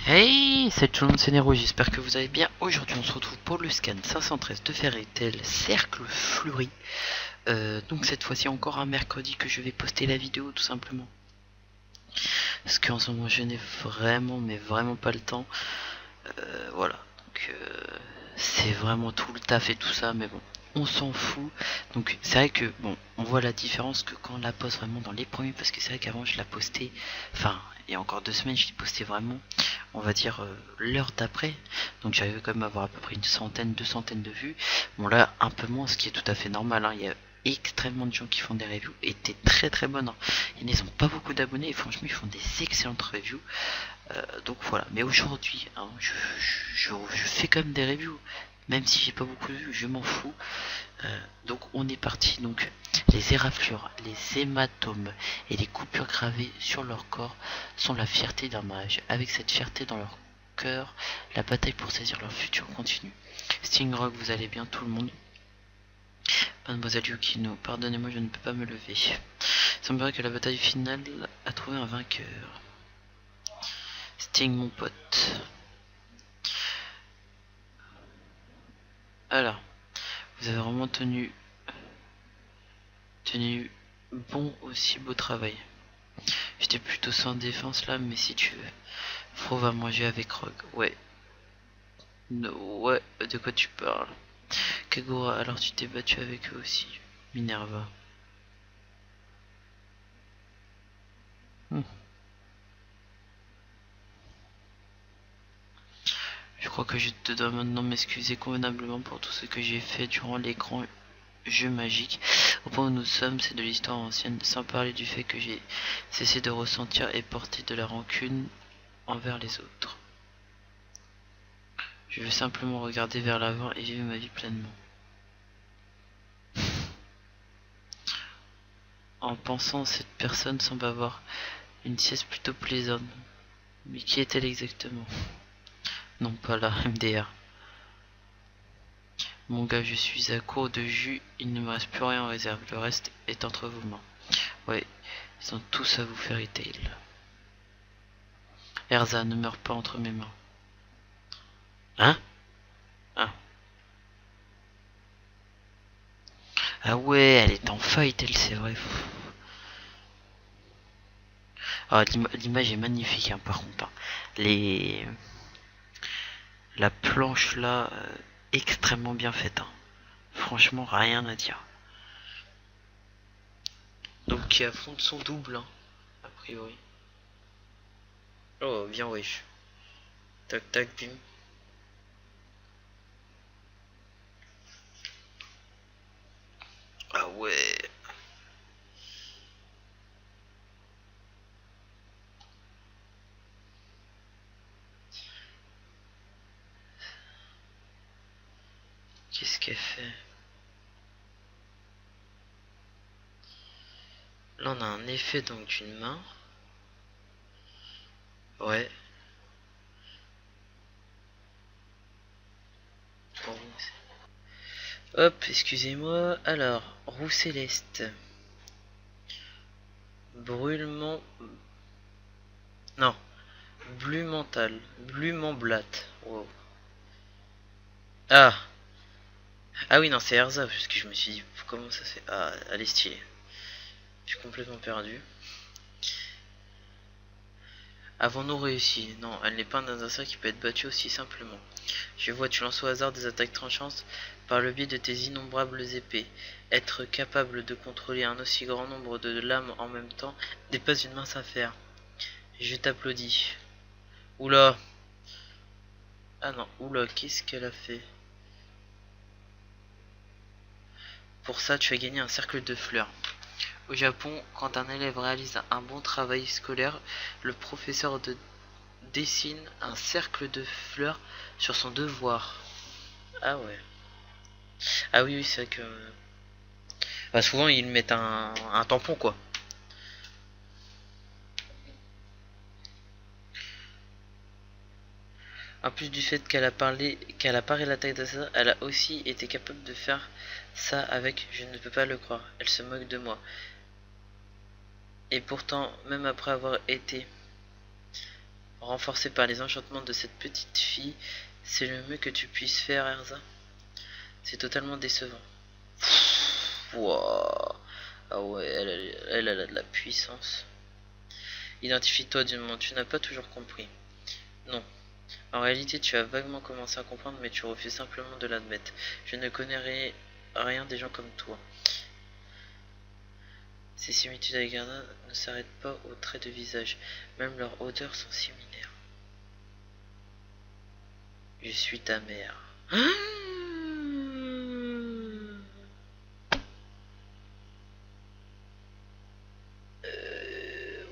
Hey, c'est tout le monde, c'est Nero, j'espère que vous allez bien. Aujourd'hui on se retrouve pour le scan 513 de Fairy Tail Cercle Fleury. Donc cette fois-ci encore un mercredi que je vais poster la vidéo tout simplement. Parce qu'en ce moment je n'ai vraiment mais vraiment pas le temps. Voilà, donc c'est vraiment tout le taf et tout ça, mais bon, on s'en fout. Donc c'est vrai que bon, on voit la différence que quand on la poste vraiment dans les premiers, parce que c'est vrai qu'avant je la postais, enfin il y a encore 2 semaines je l'ai posté vraiment, on va dire l'heure d'après, donc j'arrivais quand même à avoir à peu près une centaine, 200 de vues. Bon là un peu moins, ce qui est tout à fait normal, hein. Il y a extrêmement de gens qui font des reviews et des très bonnes, hein. Ils n'ont pas beaucoup d'abonnés et franchement ils font des excellentes reviews. Donc voilà, mais aujourd'hui, hein, je fais quand même des reviews, même si j'ai pas beaucoup de vues, je m'en fous. Donc on est parti. Donc les éraflures, les hématomes et les coupures gravées sur leur corps sont la fierté d'un mage. Avec cette fierté dans leur cœur, la bataille pour saisir leur futur continue. Stingrock, vous allez bien tout le monde? Mademoiselle Yukino, pardonnez-moi, je ne peux pas me lever. Il semblerait que la bataille finale a trouvé un vainqueur. Sting, mon pote. Alors, vous avez vraiment tenu bon aussi, beau travail. J'étais plutôt sans défense là, mais si tu veux. Fro va manger avec Rogue. Ouais. No, ouais, de quoi tu parles? Kagura, alors tu t'es battu avec eux aussi. Minerva. Je crois que je te dois maintenant m'excuser convenablement pour tout ce que j'ai fait durant l'écran jeu magique. Au point où nous sommes, c'est de l'histoire ancienne, sans parler du fait que j'ai cessé de ressentir et porter de la rancune envers les autres. Je veux simplement regarder vers l'avant et vivre ma vie pleinement. En pensant, cette personne semble avoir une sieste plutôt plaisante. Mais qui est-elle exactement? Non, pas là, MDR. Mon gars, je suis à court de jus, il ne me reste plus rien en réserve, le reste est entre vos mains. Ouais, ils sont tous à vous, Fairy Tail. Erza, ne meurt pas entre mes mains. Hein? Ah. Ah ouais, elle est en fight, elle, c'est vrai. Ah, l'image est magnifique, hein, par contre, hein. La planche là, extrêmement bien faite, hein. Franchement, rien à dire. Donc qui affronte son double, hein, a priori. Oh, bien wesh. Tac tac, bim. Ah ouais. Qu'est-ce qu'elle fait? Là on a un effet donc d'une main. Ouais. Hop, excusez-moi. Alors, roue céleste. Brûlement. Non. Bleu mental. Blument blatte. Wow. Ah. Ah oui, non, c'est Erza, parce que je me suis dit, comment ça c'est. Ah, elle est stylée. Je suis complètement perdu. Avons-nous réussi? Non, elle n'est pas un adversaire qui peut être battu aussi simplement. Je vois, tu lances au hasard des attaques tranchantes par le biais de tes innombrables épées. Être capable de contrôler un aussi grand nombre de lames en même temps n'est pas une mince affaire. Je t'applaudis. Oula. Ah non, oula, qu'est-ce qu'elle a fait? Pour ça, tu as gagné un cercle de fleurs. Au Japon, quand un élève réalise un bon travail scolaire, le professeur dessine un cercle de fleurs sur son devoir. Ah ouais. Ah oui, c'est vrai que... Bah, souvent, ils mettent un tampon, quoi. En plus du fait qu'elle a paré l'attaque d'Asa, elle a aussi été capable de faire ça avec je ne peux pas le croire. Elle se moque de moi. Et pourtant, même après avoir été renforcé par les enchantements de cette petite fille, c'est le mieux que tu puisses faire, Erza. C'est totalement décevant. Wow. Ah ouais, elle a de la puissance. Identifie-toi du monde, tu n'as pas toujours compris. Non. En réalité, tu as vaguement commencé à comprendre, mais tu refuses simplement de l'admettre. Je ne connais rien des gens comme toi. Ces similitudes avec Garda ne s'arrêtent pas aux traits de visage. Même leurs odeurs sont similaires. Je suis ta mère.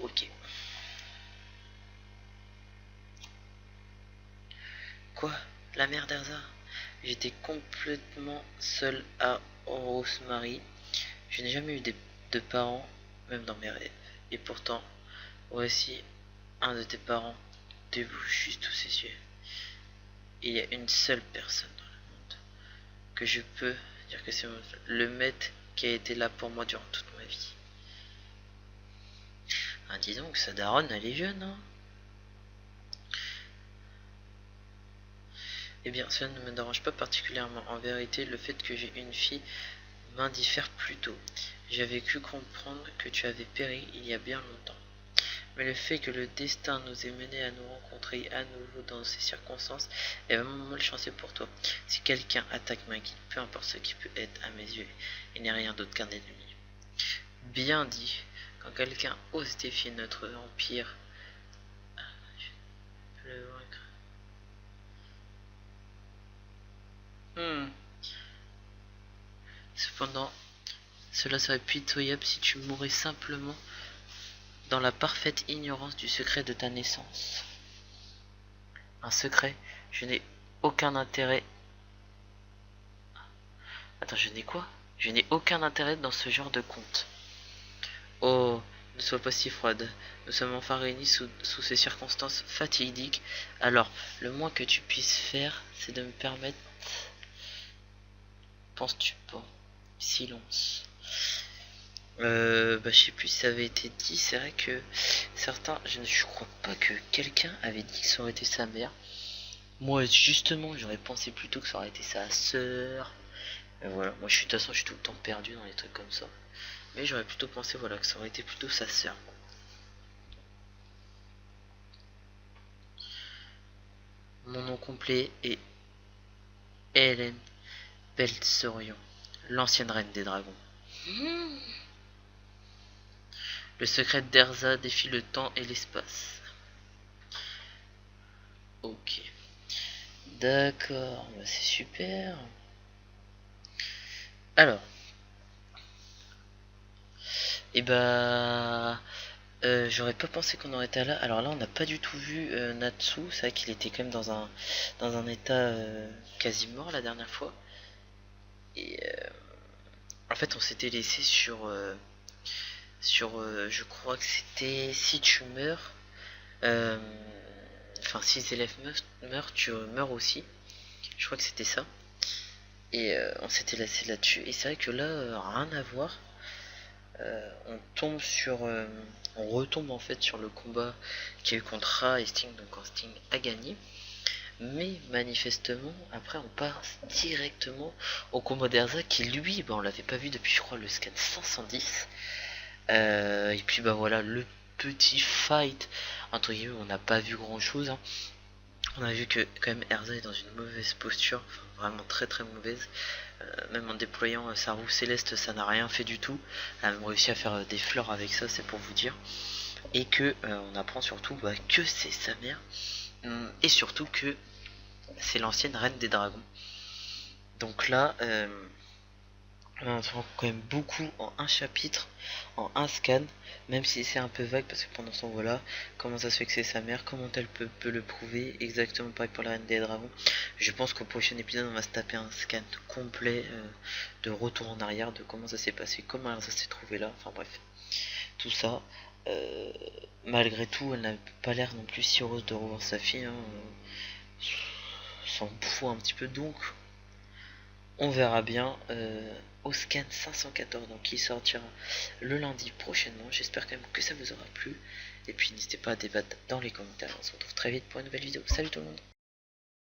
Ok. Quoi? La mère d'Erza? J'étais complètement seul à Rosemary. Je n'ai jamais eu de parents, même dans mes rêves. Et pourtant, voici un de tes parents débouche juste sous ses yeux. Et il y a une seule personne dans le monde que je peux dire que c'est le maître qui a été là pour moi durant toute ma vie. Ah, dis donc, sa daronne, elle est jeune, hein? Eh bien, cela ne me dérange pas particulièrement. En vérité, le fait que j'ai une fille m'indiffère plutôt. J'avais cru comprendre que tu avais péri il y a bien longtemps. Mais le fait que le destin nous ait menés à nous rencontrer à nouveau dans ces circonstances est vraiment malchanceux pour toi. Si quelqu'un attaque ma guide, peu importe ce qui peut être à mes yeux, il n'est rien d'autre qu'un ennemi. Bien dit, quand quelqu'un ose défier notre empire, je peux le vaincre. Cependant, cela serait pitoyable si tu mourais simplement dans la parfaite ignorance du secret de ta naissance. Un secret? Je n'ai aucun intérêt. Attends, je n'ai quoi? Je n'ai aucun intérêt dans ce genre de conte. Oh, ne sois pas si froide. Nous sommes enfin réunis sous ces circonstances fatidiques. Alors, le moins que tu puisses faire, c'est de me permettre... Penses-tu pas? Silence. Je sais plus si ça avait été dit. C'est vrai que certains, je crois pas que quelqu'un avait dit que ça aurait été sa mère. Moi, justement, j'aurais pensé plutôt que ça aurait été sa sœur. Voilà, moi, de toute façon, je suis tout le temps perdu dans les trucs comme ça. Mais j'aurais plutôt pensé, voilà, que ça aurait été plutôt sa sœur. Mon nom complet est Hélène Belsorion, l'ancienne reine des dragons. Le secret d'Erza défie le temps et l'espace. Ok. D'accord, bah c'est super. Alors. Et j'aurais pas pensé qu'on aurait été là. Alors là, on n'a pas du tout vu Natsu. C'est vrai qu'il était quand même dans un état quasi mort la dernière fois. Et en fait, on s'était laissé sur je crois que c'était si tu meurs, enfin si les élèves meurent, tu meurs aussi. Je crois que c'était ça. Et on s'était laissé là-dessus. Et c'est vrai que là, rien à voir. On tombe sur, on retombe en fait sur le combat qu'il y a eu contre Ra et Sting, donc quand Sting a gagné. Mais manifestement, après on passe directement au combat d'Erza qui lui, on l'avait pas vu depuis je crois le scan 510. Et puis voilà, le petit fight, entre guillemets, on n'a pas vu grand chose. Hein. On a vu que quand même Erza est dans une mauvaise posture, enfin, vraiment très très mauvaise. Même en déployant sa roue céleste, ça n'a rien fait du tout. Elle a même réussi à faire des fleurs avec ça, c'est pour vous dire. Et que on apprend surtout que c'est sa mère. Et surtout que c'est l'ancienne reine des dragons. Donc là, on en apprend quand même beaucoup en un chapitre, en un scan, même si c'est un peu vague parce que pendant ce temps, voilà, comment ça se fait que c'est sa mère, comment elle peut le prouver, exactement pareil pour la reine des dragons. Je pense qu'au prochain épisode, on va se taper un scan complet de retour en arrière, de comment ça s'est passé, comment ça s'est trouvé là, enfin bref, tout ça. Malgré tout, elle n'a pas l'air non plus si heureuse de revoir sa fille, hein, s'en fout un petit peu, donc on verra bien au scan 514, donc qui sortira le lundi prochainement. J'espère quand même que ça vous aura plu. Et puis n'hésitez pas à débattre dans les commentaires. On se retrouve très vite pour une nouvelle vidéo. Salut tout le monde!